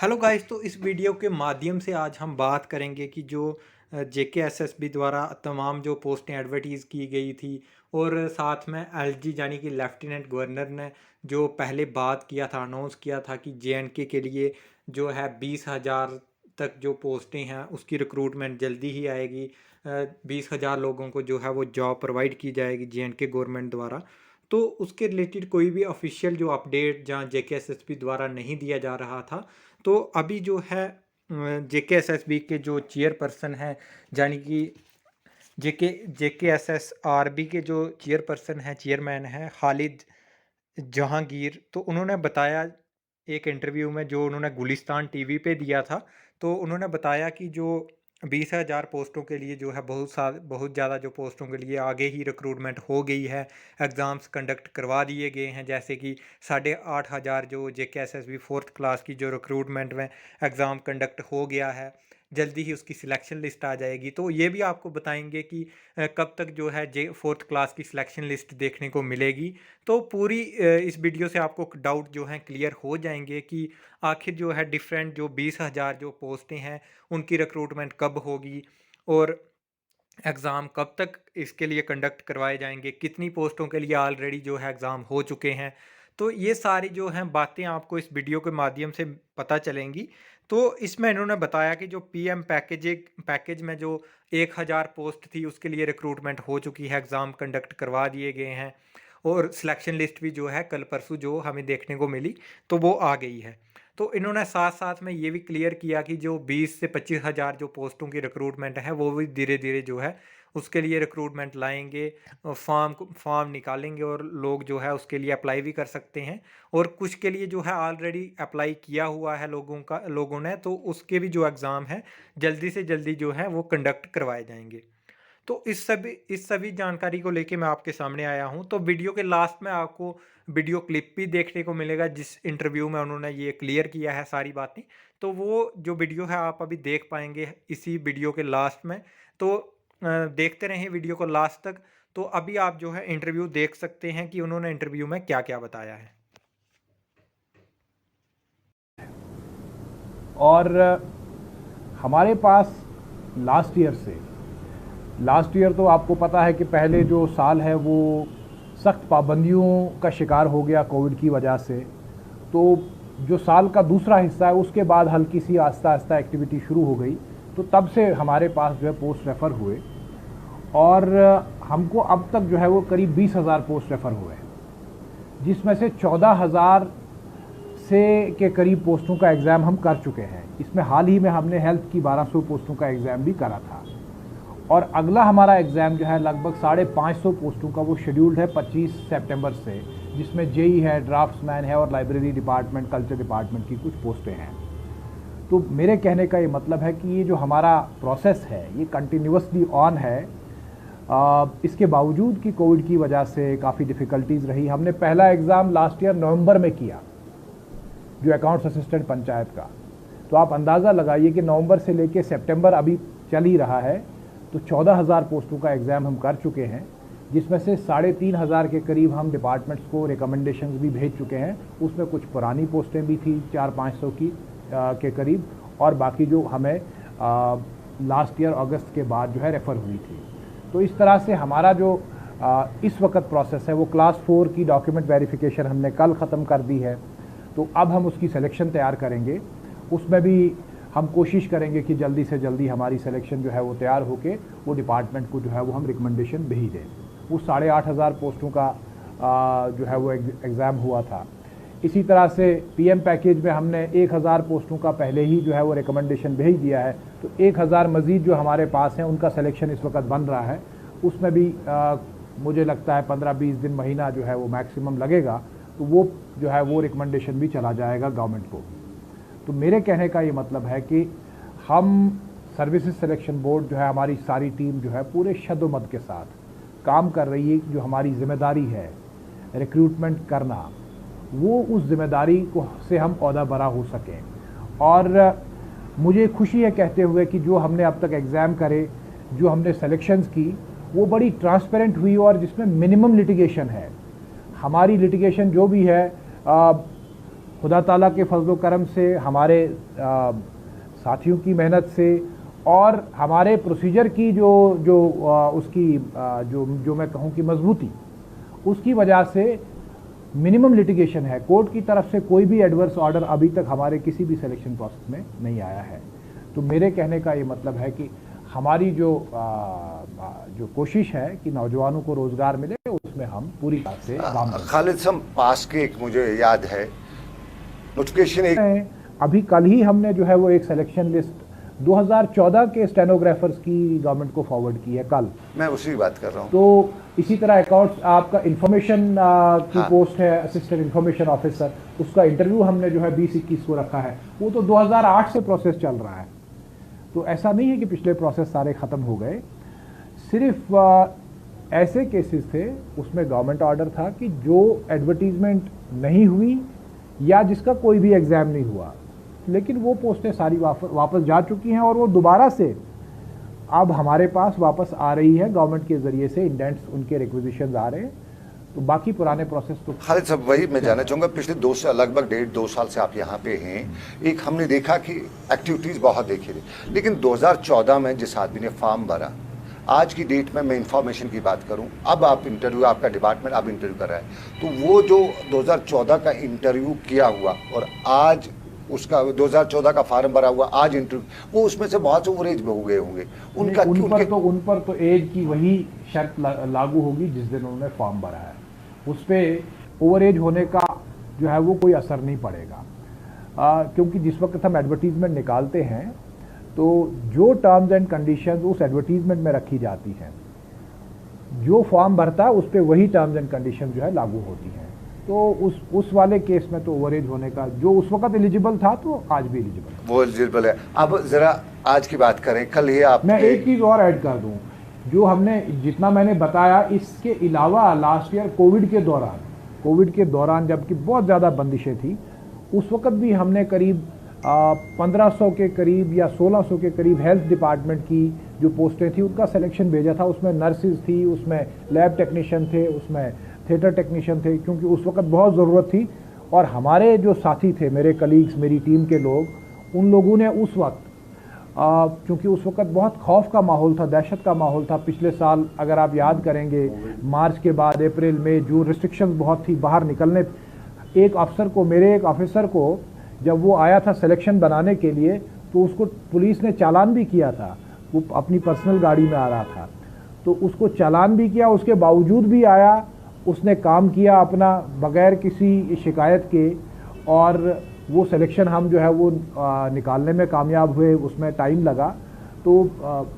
Hello guys, तो इस video के माध्यम से आज हम बात करेंगे कि जो जेकेएसएसबी द्वारा तमाम जो पोस्टें एडवर्टीज़ की गई थी और साथ में एलजी यानी कि लेफ्टिनेंट गवर्नर ने जो पहले बात किया था, अनाउंस किया था कि जेएंडके के लिए जो है 20,000 तक जो पोस्टें हैं उसकी रिक्रूटमेंट जल्दी ही आएगी। 20,000 लोगों को जो है वो जॉब प्रोवाइड की जाएगी जेएंडके गवर्नमेंट द्वारा। तो उसके रिलेटेड कोई भी ऑफिशियल जो अपडेट जहाँ जेकेएसएसबी द्वारा नहीं दिया जा रहा था, तो अभी जो है जेकेएसएसबी के जो चेयरपर्सन हैं, यानी कि जेकेएसएसआरबी के जो चेयरपर्सन हैं, चेयरमैन हैं खालिद जहांगीर, तो उन्होंने बताया एक इंटरव्यू में जो उन्होंने गुलिस्तान टीवी पे दिया था। तो उन्होंने बताया कि जो 20,000 पोस्टों के लिए जो है बहुत ज़्यादा जो पोस्टों के लिए आगे ही रिक्रूटमेंट हो गई है। एग्ज़ाम्स कंडक्ट करवा दिए गए हैं, जैसे कि 8,500 जो जेकेएसएसबी फोर्थ क्लास की जो रिक्रूटमेंट में एग्ज़ाम कंडक्ट हो गया है। जल्दी ही उसकी सिलेक्शन लिस्ट आ जाएगी। तो ये भी आपको बताएंगे कि कब तक जो है जे फोर्थ क्लास की सिलेक्शन लिस्ट देखने को मिलेगी। तो पूरी इस वीडियो से आपको डाउट जो हैं क्लियर हो जाएंगे कि आखिर जो है डिफरेंट जो 20,000 जो पोस्टें हैं उनकी रिक्रूटमेंट कब होगी और एग्ज़ाम कब तक इसके लिए कंडक्ट करवाए जाएंगे, कितनी पोस्टों के लिए ऑलरेडी जो है एग्ज़ाम हो चुके हैं। तो ये सारी जो हैं बातें आपको इस वीडियो के माध्यम से पता चलेंगी। तो इसमें इन्होंने बताया कि जो पीएम पैकेज में जो 1,000 पोस्ट थी उसके लिए रिक्रूटमेंट हो चुकी है, एग्ज़ाम कंडक्ट करवा दिए गए हैं और सिलेक्शन लिस्ट भी जो है कल परसों जो हमें देखने को मिली तो वो आ गई है। तो इन्होंने साथ साथ में ये भी क्लियर किया कि जो 20 से 25,000 जो पोस्टों की रिक्रूटमेंट है वो भी धीरे धीरे जो है उसके लिए रिक्रूटमेंट लाएंगे। फॉर्म निकालेंगे और लोग जो है उसके लिए अप्लाई भी कर सकते हैं। और कुछ के लिए जो है ऑलरेडी अप्लाई किया हुआ है लोगों ने, तो उसके भी जो एग्ज़ाम है जल्दी से जल्दी जो है वो कंडक्ट करवाए जाएंगे। तो इस सभी जानकारी को लेके मैं आपके सामने आया हूँ। तो वीडियो के लास्ट में आपको वीडियो क्लिप भी देखने को मिलेगा जिस इंटरव्यू में उन्होंने ये क्लियर किया है सारी बातें। तो वो जो वीडियो है आप अभी देख पाएंगे इसी वीडियो के लास्ट में। तो देखते रहें वीडियो को लास्ट तक। तो अभी आप जो है इंटरव्यू देख सकते हैं कि उन्होंने इंटरव्यू में क्या क्या बताया है। और हमारे पास लास्ट ईयर तो आपको पता है कि पहले जो साल है वो सख्त पाबंदियों का शिकार हो गया कोविड की वजह से। तो जो साल का दूसरा हिस्सा है उसके बाद हल्की सी आस्ता आस्ता एक्टिविटी शुरू हो गई। तो तब से हमारे पास जो है पोस्ट रेफ़र हुए और हमको अब तक जो है वो करीब 20,000 पोस्ट रेफ़र हुए, जिसमें से 14,000 से के करीब पोस्टों का एग्ज़ाम हम कर चुके हैं। इसमें हाल ही में हमने हेल्थ की 1200 पोस्टों का एग्ज़ाम भी करा था और अगला हमारा एग्ज़ाम जो है लगभग 550 पोस्टों का वो शेड्यूल्ड है 25 सितंबर से, जिसमें जेई है, ड्राफ्ट्समैन है और लाइब्रेरी डिपार्टमेंट, कल्चर डिपार्टमेंट की कुछ पोस्टें हैं। तो मेरे कहने का ये मतलब है कि ये जो हमारा प्रोसेस है ये कंटिन्यूसली ऑन है। इसके बावजूद कि कोविड की वजह से काफ़ी डिफ़िकल्टीज़ रही। हमने पहला एग्ज़ाम लास्ट ईयर नवंबर में किया, जो अकाउंट्स असिस्टेंट पंचायत का। तो आप अंदाज़ा लगाइए कि नवंबर से लेकर सितंबर अभी चल ही रहा है। तो 14,000 पोस्टों का एग्ज़ाम हम कर चुके हैं, जिसमें से 3,500 के करीब हम डिपार्टमेंट्स को रिकमेंडेशंस भी भेज चुके हैं। उसमें कुछ पुरानी पोस्टें भी थी 400-500 की के करीब, और बाकी जो हमें लास्ट ईयर अगस्त के बाद जो है रेफ़र हुई थी। तो इस तरह से हमारा जो इस वक्त प्रोसेस है वो क्लास 4 की डॉक्यूमेंट वेरिफिकेशन हमने कल ख़त्म कर दी है। तो अब हम उसकी सिलेक्शन तैयार करेंगे। उसमें भी हम कोशिश करेंगे कि जल्दी से जल्दी हमारी सिलेक्शन जो है वो तैयार होके वो डिपार्टमेंट को जो है वो हम रिकमेंडेशन भेज दें। वो 8,500 पोस्टों का जो है वो एग्ज़ाम हुआ था। इसी तरह से पीएम पैकेज में हमने 1,000 पोस्टों का पहले ही जो है वो रिकमेंडेशन भेज दिया है। तो 1,000 मज़ीद जो हमारे पास हैं उनका सिलेक्शन इस वक्त बन रहा है। उसमें भी मुझे लगता है 15-20 दिन, महीना जो है वो मैक्सिमम लगेगा। तो वो जो है वो रिकमेंडेशन भी चला जाएगा गवर्नमेंट को। तो मेरे कहने का ये मतलब है कि हम सर्विसेज सिलेक्शन बोर्ड जो है, हमारी सारी टीम जो है पूरे शद्दोमद के साथ काम कर रही है। जो हमारी ज़िम्मेदारी है रिक्रूटमेंट करना, वो उस ज़िम्मेदारी को से हम ओहदा बरा हो सकें। और मुझे खुशी है कहते हुए कि जो हमने अब तक एग्ज़ाम करे, जो हमने सेलेक्शंस की, वो बड़ी ट्रांसपेरेंट हुई और जिसमें मिनिमम लिटिगेशन है। हमारी लिटिगेशन जो भी है खुदा ताला के फजल करम से, हमारे साथियों की मेहनत से और हमारे प्रोसीजर की उसकी जो मैं कहूँ कि मजबूती, उसकी वजह से मिनिमम लिटिगेशन है। कोर्ट की तरफ से कोई भी एडवर्स ऑर्डर अभी तक हमारे किसी भी सिलेक्शन प्रोसेस में नहीं आया है। तो मेरे कहने का ये मतलब है कि हमारी जो कोशिश है कि नौजवानों को रोज़गार मिले, उसमें हम पूरी तरह से काम करें। खालिद साहब, पास के एक मुझे याद है नोटिफिकेशन एक अभी कल ही हमने जो है वो एक सिलेक्शन लिस्ट 2014 के स्टेनोग्राफर्स की गवर्नमेंट को फॉरवर्ड की है कल। मैं उसी की बात कर रहा हूँ। तो इसी तरह अकाउंट्स आपका इंफॉर्मेशन की पोस्ट है असिस्टेंट इंफॉर्मेशन ऑफिसर, उसका इंटरव्यू हमने जो है 20-21 को रखा है। वो तो 2008 से प्रोसेस चल रहा है। तो ऐसा नहीं है कि पिछले प्रोसेस सारे ख़त्म हो गए। सिर्फ ऐसे केसेस थे उसमें गवर्नमेंट ऑर्डर था कि जो एडवर्टीजमेंट नहीं हुई या जिसका कोई भी एग्ज़ाम नहीं हुआ, लेकिन वो पोस्टें सारी वापस जा चुकी हैं और वो दोबारा से अब हमारे पास वापस आ रही है गवर्नमेंट के ज़रिए से। इंडेंट्स उनके रिक्विजिशंस आ रहे हैं। तो बाकी पुराने प्रोसेस तो खालिद साहब, वही मैं जानना चाहूँगा, पिछले लगभग 1.5-2 साल से आप यहाँ पे हैं। एक हमने देखा कि एक्टिविटीज़ बहुत देखी थी, लेकिन 2014 में जिस आदमी ने फॉर्म भरा, आज की डेट में मैं इंफॉर्मेशन की बात करूं, अब आप इंटरव्यू, आपका डिपार्टमेंट अब इंटरव्यू कर रहा है, तो वो जो 2014 का इंटरव्यू किया हुआ और आज उसका 2014 का फॉर्म भरा हुआ आज इंटरव्यू, वो उसमें से बहुत से ओवरेज में हो गए होंगे। उन पर तो एज की वही शर्त लागू होगी जिस दिन उन्होंने फॉर्म भरा है। उस पर ओवर एज होने का जो है वो कोई असर नहीं पड़ेगा, क्योंकि जिस वक्त हम एडवर्टीजमेंट निकालते हैं तो जो टर्म्स एंड कंडीशंस उस एडवर्टीजमेंट में रखी जाती हैं, जो फॉर्म भरता है उस पर वही टर्म्स एंड कंडीशन जो है लागू होती हैं। तो उस वाले केस में तो ओवरेज होने का, जो उस वक्त एलिजिबल था तो आज भी एलिजिबल, वो एलिजिबल है। अब जरा आज की बात करें, कल ये आप, मैं एक चीज़ और ऐड कर दूं, जो हमने जितना मैंने बताया, इसके अलावा लास्ट ईयर कोविड के दौरान जबकि बहुत ज़्यादा बंदिशें थी, उस वक्त भी हमने करीब 1500 के करीब या 1600 के करीब हेल्थ डिपार्टमेंट की जो पोस्टें थी उनका सिलेक्शन भेजा था। उसमें नर्सिस थी, उसमें लैब टेक्नीशियन थे, उसमें थिएटर टेक्नीशियन थे, क्योंकि उस वक्त बहुत ज़रूरत थी। और हमारे जो साथी थे, मेरे कलीग्स, मेरी टीम के लोग, उन लोगों ने उस वक्त, क्योंकि उस वक्त बहुत खौफ का माहौल था, दहशत का माहौल था। पिछले साल अगर आप याद करेंगे, मार्च के बाद अप्रैल मई जून रिस्ट्रिक्शंस बहुत थी बाहर निकलने। मेरे एक ऑफिसर को जब वो आया था सिलेक्शन बनाने के लिए, तो उसको पुलिस ने चालान भी किया था। वो अपनी पर्सनल गाड़ी में आ रहा था, तो उसको चालान भी किया। उसके बावजूद भी आया, उसने काम किया अपना बगैर किसी शिकायत के, और वो सिलेक्शन हम जो है वो निकालने में कामयाब हुए। उसमें टाइम लगा। तो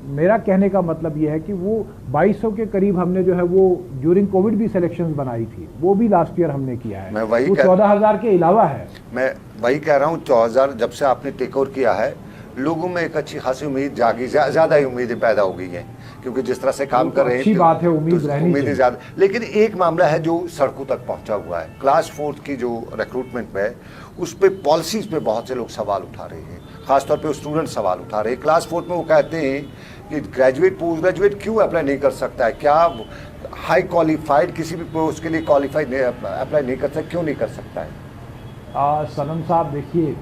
मेरा कहने का मतलब ये है कि वो 2200 के करीब हमने जो है वो ड्यूरिंग कोविड भी सिलेक्शंस बनाई थी, वो भी लास्ट ईयर हमने किया है। वो 14,000 के अलावा है। मैं वही कह रहा हूँ, 14,000 जब से आपने टेक ओवर किया है, लोगों में एक अच्छी खासी उम्मीद जागी, ज़्यादा ही उम्मीदें पैदा हो गई हैं, क्योंकि जिस तरह से काम कर रहे हैं, अच्छी बात है, उम्मीदें ज़्यादा। लेकिन एक मामला है जो सड़कों तक पहुंचा हुआ है, क्लास 4 की जो रिक्रूटमेंट में, उस पर पॉलिसीज़ पे बहुत से लोग सवाल उठा रहे हैं, ख़ासतौर पे स्टूडेंट सवाल उठा रहे हैं। क्लास 4 में वो कहते हैं कि ग्रेजुएट पोस्ट ग्रेजुएट क्यों अप्लाई नहीं कर सकता है, क्या हाई क्वालिफाइड किसी भी पोस्ट के लिए क्वालिफाइड अप्लाई नहीं कर सकता, क्यों नहीं कर सकता है? सनम साहब, देखिए,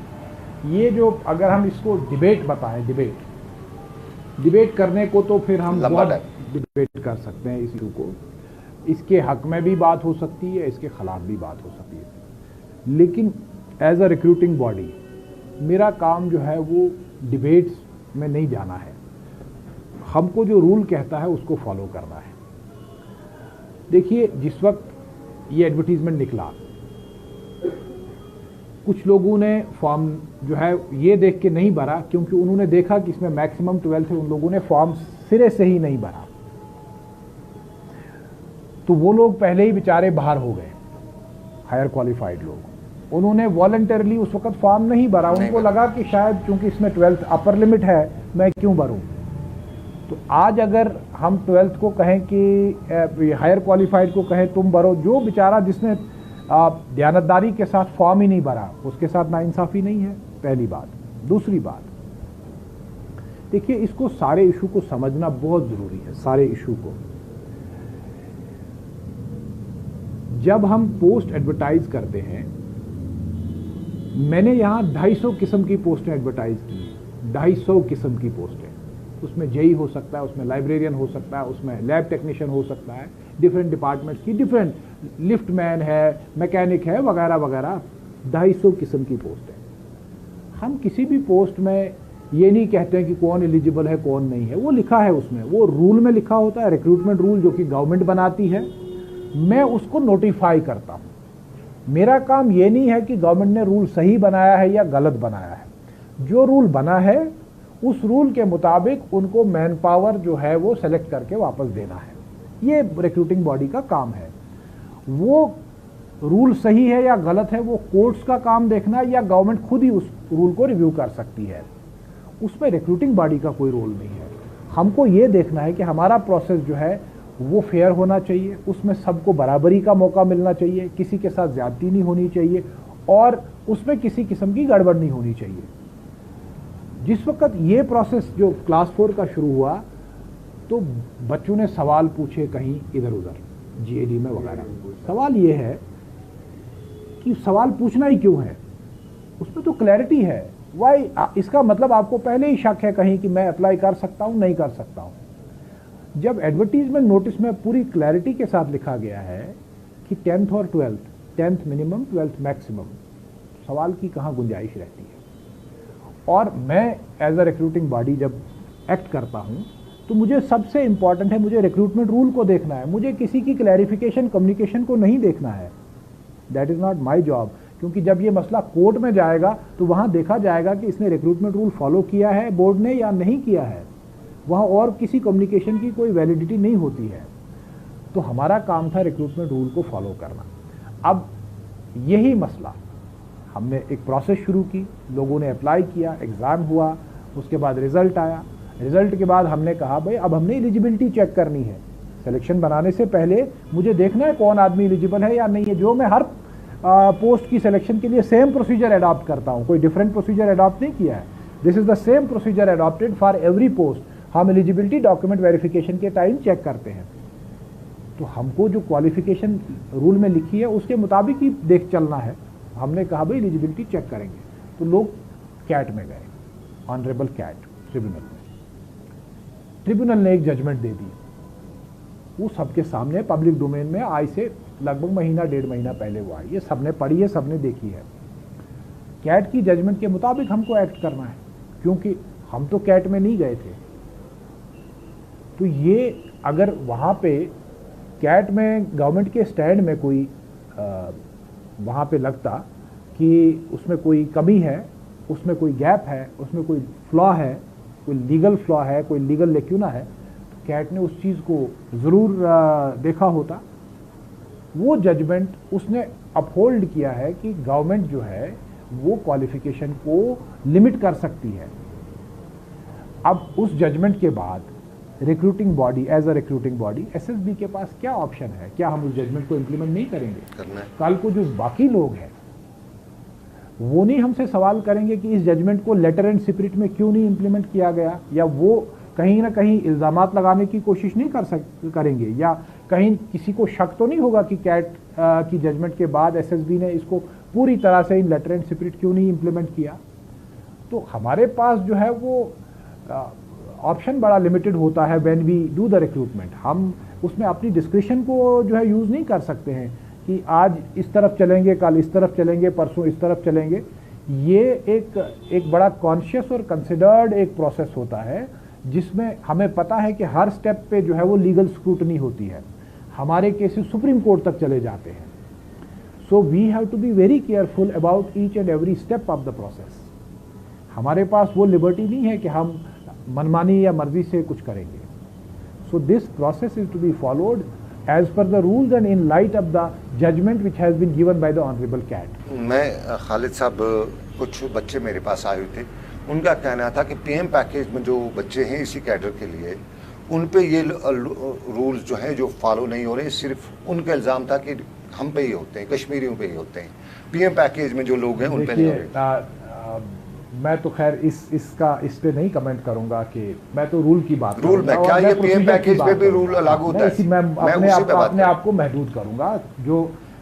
ये जो अगर हम इसको डिबेट बताएं, डिबेट करने को तो फिर हम बहुत डिबेट कर सकते हैं इस इशू को। इसके हक में भी बात हो सकती है, इसके खिलाफ भी बात हो सकती है, लेकिन एज अ रिक्रूटिंग बॉडी मेरा काम जो है वो डिबेट्स में नहीं जाना है। हमको जो रूल कहता है उसको फॉलो करना है। देखिए, जिस वक्त ये एडवर्टीजमेंट निकला, कुछ लोगों ने फॉर्म जो है ये देख के नहीं भरा, क्योंकि उन्होंने देखा कि इसमें मैक्सिमम 12 है, उन लोगों ने फॉर्म सिरे से ही नहीं भरा। तो वो लोग पहले ही बेचारे बाहर हो गए, हायर क्वालिफाइड लोग। उन्होंने वॉलंटरली उस वक्त फॉर्म नहीं भरा। उनको लगा कि शायद चूंकि इसमें 12th अपर लिमिट है, मैं क्यों भरूं। तो आज अगर हम 12th को कहें कि हायर क्वालिफाइड को कहें तुम भरो, जो बेचारा जिसने दयानतदारी के साथ फॉर्म ही नहीं भरा, उसके साथ नाइंसाफ़ी नहीं है, पहली बात। दूसरी बात, देखिए, इसको सारे इशू को समझना बहुत ज़रूरी है। सारे इशू को जब हम पोस्ट एडवर्टाइज करते हैं मैंने यहाँ 250 किस्म की पोस्टें एडवर्टाइज की हैं, 250 किस्म की पोस्टें। उसमें जेई हो सकता है, उसमें लाइब्रेरियन हो सकता है, उसमें लैब टेक्नीशियन हो सकता है, डिफरेंट डिपार्टमेंट्स की, डिफरेंट लिफ्टमैन है, मैकेनिक है, वगैरह वगैरह, 250 किस्म की पोस्ट है। हम किसी भी पोस्ट में ये नहीं कहते हैं कि कौन एलिजिबल है कौन नहीं है, वो लिखा है उसमें, वो रूल में लिखा होता है, रिक्रूटमेंट रूल जो कि गवर्नमेंट बनाती है, मैं उसको नोटिफाई करता हूँ। मेरा काम ये नहीं है कि गवर्नमेंट ने रूल सही बनाया है या गलत बनाया है। जो रूल बना है उस रूल के मुताबिक उनको मैन पावर जो है वो सेलेक्ट करके वापस देना है, ये रिक्रूटिंग बॉडी का काम है। वो रूल सही है या गलत है वो कोर्ट्स का काम देखना है, या गवर्नमेंट खुद ही उस रूल को रिव्यू कर सकती है, उसमें रिक्रूटिंग बॉडी का कोई रोल नहीं है। हमको ये देखना है कि हमारा प्रोसेस जो है वो फेयर होना चाहिए, उसमें सबको बराबरी का मौका मिलना चाहिए, किसी के साथ ज्यादती नहीं होनी चाहिए, और उसमें किसी किस्म की गड़बड़ नहीं होनी चाहिए। जिस वक्त ये प्रोसेस जो क्लास 4 का शुरू हुआ तो बच्चों ने सवाल पूछे कहीं इधर उधर जीएडी में वगैरह। सवाल ये है कि सवाल पूछना ही क्यों है, उसमें तो क्लैरिटी है। वाई, इसका मतलब आपको पहले ही शक है कहीं कि मैं अप्लाई कर सकता हूं नहीं कर सकता हूं। जब एडवर्टीजमेंट नोटिस में पूरी क्लैरिटी के साथ लिखा गया है कि 10th और 12th, 10th minimum 12th maximum, सवाल की कहाँ गुंजाइश रहती है। और मैं एज अ रिक्रूटिंग बॉडी जब एक्ट करता हूं तो मुझे सबसे इंपॉर्टेंट है, मुझे रिक्रूटमेंट रूल को देखना है, मुझे किसी की क्लैरिफिकेशन कम्युनिकेशन को नहीं देखना है। That is not my job, क्योंकि जब ये मसला कोर्ट में जाएगा तो वहाँ देखा जाएगा कि इसने रिक्रूटमेंट रूल फॉलो किया है बोर्ड ने या नहीं किया है, वहाँ और किसी कम्युनिकेशन की कोई वैलिडिटी नहीं होती है। तो हमारा काम था रिक्रूटमेंट रूल को फॉलो करना। अब यही मसला, हमने एक प्रोसेस शुरू की, लोगों ने अप्लाई किया, एग्ज़ाम हुआ, उसके बाद रिज़ल्ट आया। रिज़ल्ट के बाद हमने कहा भाई अब हमने एलिजिबिलिटी चेक करनी है। सिलेक्शन बनाने से पहले मुझे देखना है कौन आदमी एलिजिबल है या नहीं है। जो मैं हर पोस्ट की सिलेक्शन के लिए सेम प्रोसीजर अडॉप्ट करता हूँ, कोई डिफरेंट प्रोसीजर अडॉप्ट नहीं किया है। This is the same procedure adopted for every post. हम एलिजिबिलिटी डॉक्यूमेंट वेरिफिकेशन के टाइम चेक करते हैं। तो हमको जो क्वालिफिकेशन रूल में लिखी है उसके मुताबिक ही देख चलना है। हमने कहा भाई एलिजिबिलिटी चेक करेंगे, तो लोग कैट में गए, ऑनरेबल कैट ट्रिब्यूनल में। ट्रिब्यूनल ने एक जजमेंट दे दी, वो सबके सामने पब्लिक डोमेन में आज से लगभग महीना 1.5 महीना पहले हुआ है। ये सबने पढ़ी है, सबने देखी है। कैट की जजमेंट के मुताबिक हमको एक्ट करना है, क्योंकि हम तो कैट में नहीं गए थे। तो ये अगर वहाँ पे कैट में गवर्नमेंट के स्टैंड में कोई वहाँ पे लगता कि उसमें कोई कमी है, उसमें कोई गैप है, उसमें कोई फ्लॉ है, कोई लीगल फ्लॉ है, कोई लीगल लेक्यूना है, तो कैट ने उस चीज़ को ज़रूर देखा होता। वो जजमेंट उसने अपहोल्ड किया है कि गवर्नमेंट जो है वो क्वालिफिकेशन को लिमिट कर सकती है। अब उस जजमेंट के बाद recruiting body, as a recruiting body, SSB के पास क्या ऑप्शन है? क्या हम उस जजमेंट को इम्प्लीमेंट नहीं करेंगे? कल को जो बाकी लोग हैं वो नहीं हमसे सवाल करेंगे कि इस जजमेंट को लेटर एंड स्पिरिट में क्यों नहीं इम्प्लीमेंट किया गया, या वो कहीं ना कहीं इल्ज़ामात लगाने की कोशिश नहीं करेंगे, या कहीं किसी को शक तो नहीं होगा कि कैट की जजमेंट के बाद एसएसबी ने इसको पूरी तरह से इन लेटर एंड स्पिरिट क्यों नहीं इम्प्लीमेंट किया। तो हमारे पास जो है वो ऑप्शन बड़ा लिमिटेड होता है when we do the recruitment. हम उसमें अपनी डिस्क्रिप्शन को जो है यूज़ नहीं कर सकते हैं कि आज इस तरफ चलेंगे, कल इस तरफ चलेंगे, परसों इस तरफ चलेंगे। ये एक बड़ा कॉन्शियस और कंसिडर्ड एक प्रोसेस होता है जिसमें हमें पता है कि हर स्टेप पे जो है वो लीगल स्क्रूटनी होती है। हमारे केसेस सुप्रीम कोर्ट तक चले जाते हैं। So we have to be very careful about each and every step of the process. हमारे पास वो लिबर्टी नहीं है कि हम मनमानी या मर्जी से कुछ करेंगे। So this process is to be followed as per the rules and in light of the judgment which has been given by the honorable CAT. मैं खालिद साहब, कुछ बच्चे मेरे पास आए थे, उनका कहना था कि पीएम पैकेज में जो बच्चे हैं इसी कैडर के लिए, उन पे ये रूल्स जो हैं जो फॉलो नहीं हो रहे। सिर्फ उनका इल्ज़ाम था कि हम पे ही होते हैं, कश्मीरियों पे ही होते हैं, पीएम पैकेज में जो लोग हैं उन पे नहीं हो रहे। मैं तो खैर इस पे नहीं कमेंट करूंगा कि मैं तो रूल की बात रूल में क्या, ये पीएम पैकेज पे भी रूल लागू होता है? मैं अपने आप को महदूद करूंगा, जो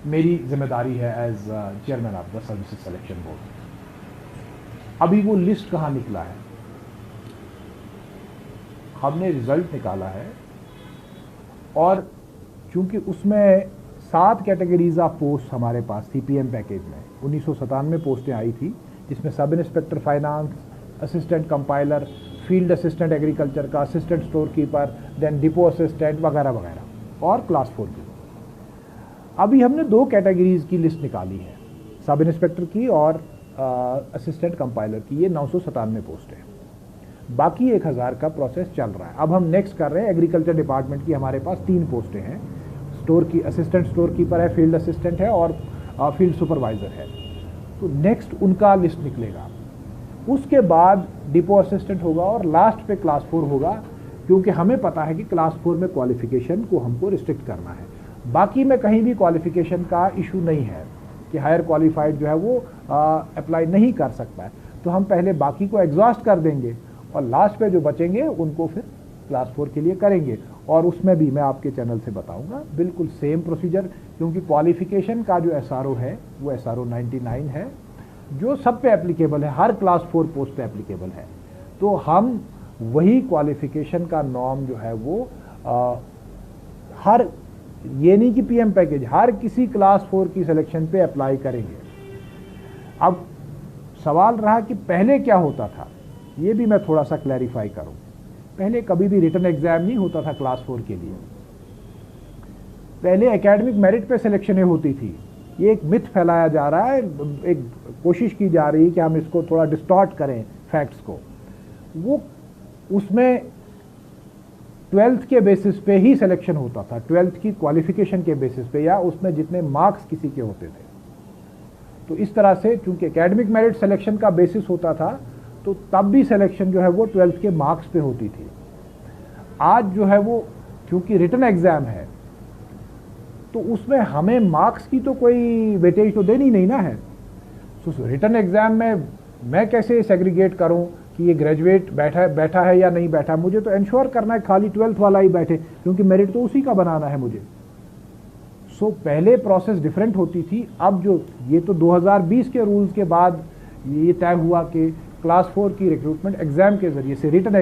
मेरी जिम्मेदारी है as chairman of the Services Selection Board. अभी वो लिस्ट कहाँ निकला है? हमने रिजल्ट निकाला है और चूंकि उसमें 7 कैटेगरीज ऑफ पोस्ट हमारे पास थी पीएम पैकेज में, 1997 पोस्टें आई थी, जिसमें sub inspector finance, assistant compiler, field assistant agriculture का, assistant store keeper, then depot assistant वगैरह वगैरह, और क्लास 4 की। अभी हमने 2 कैटेगरीज की लिस्ट निकाली है, सब इंस्पेक्टर की और असिस्टेंट कंपाइलर की। ये 997 पोस्ट है, बाकी 1000 का प्रोसेस चल रहा है। अब हम नेक्स्ट कर रहे हैं एग्रीकल्चर डिपार्टमेंट की, हमारे पास 3 पोस्टें हैं, स्टोर की असिस्टेंट स्टोर कीपर है, फील्ड असिस्टेंट है और फील्ड सुपरवाइज़र है। तो नेक्स्ट उनका लिस्ट निकलेगा, उसके बाद डिपो असिस्टेंट होगा और लास्ट पे क्लास 4 होगा, क्योंकि हमें पता है कि क्लास 4 में क्वालिफिकेशन को हमको रिस्ट्रिक्ट करना है। बाकी में कहीं भी क्वालिफिकेशन का इशू नहीं है कि हायर क्वालिफाइड जो है वो अप्लाई नहीं कर सकता है, तो हम पहले बाकी को एग्जॉस्ट कर देंगे और लास्ट पे जो बचेंगे उनको फिर क्लास 4 के लिए करेंगे। और उसमें भी मैं आपके चैनल से बताऊंगा बिल्कुल सेम प्रोसीजर, क्योंकि क्वालिफिकेशन का जो एसआरओ है वो एसआरओ 99 है, जो सब पे एप्लीकेबल है, हर क्लास 4 पोस्ट पे एप्लीकेबल है। तो हम वही क्वालिफिकेशन का नॉर्म जो है वो हर, ये नहीं कि पीएम पैकेज, हर किसी क्लास 4 की सिलेक्शन पे अप्लाई करेंगे। अब सवाल रहा कि पहले क्या होता था, ये भी मैं थोड़ा सा क्लैरिफाई करूं। पहले कभी भी रिटन एग्जाम नहीं होता था क्लास 4 के लिए, पहले एकेडमिक मेरिट पे सिलेक्शनें होती थी। ये एक मिथ फैलाया जा रहा है, एक कोशिश की जा रही है कि हम इसको थोड़ा डिस्टॉर्ट करें फैक्ट्स को। वो उसमें 12th के बेसिस पे ही सिलेक्शन होता था, 12th की क्वालिफिकेशन के बेसिस पे, या उसमें जितने मार्क्स किसी के होते थे। तो इस तरह से चूंकि एकेडमिक मेरिट सिलेक्शन का बेसिस होता था, तो तब भी सिलेक्शन जो है वो 12th के मार्क्स पे होती थी। आज जो है वो क्योंकि रिटन एग्जाम है, तो उसमें हमें मार्क्स की तो कोई वेटेज तो देनी नहीं ना है। तो रिटन एग्जाम में मैं कैसे सेग्रीगेट करूं कि ये ग्रेजुएट बैठा है या नहीं बैठा? मुझे तो इंश्योर करना है खाली 12th वाला ही बैठे, क्योंकि मेरिट तो उसी का बनाना है मुझे। सो पहले प्रोसेस डिफरेंट होती थी। अब जो ये तो 2020 के रूल्स के बाद ये तय हुआ कि क्लास 4 की रिक्रूटमेंट एग्जाम के जरिए से, रिटन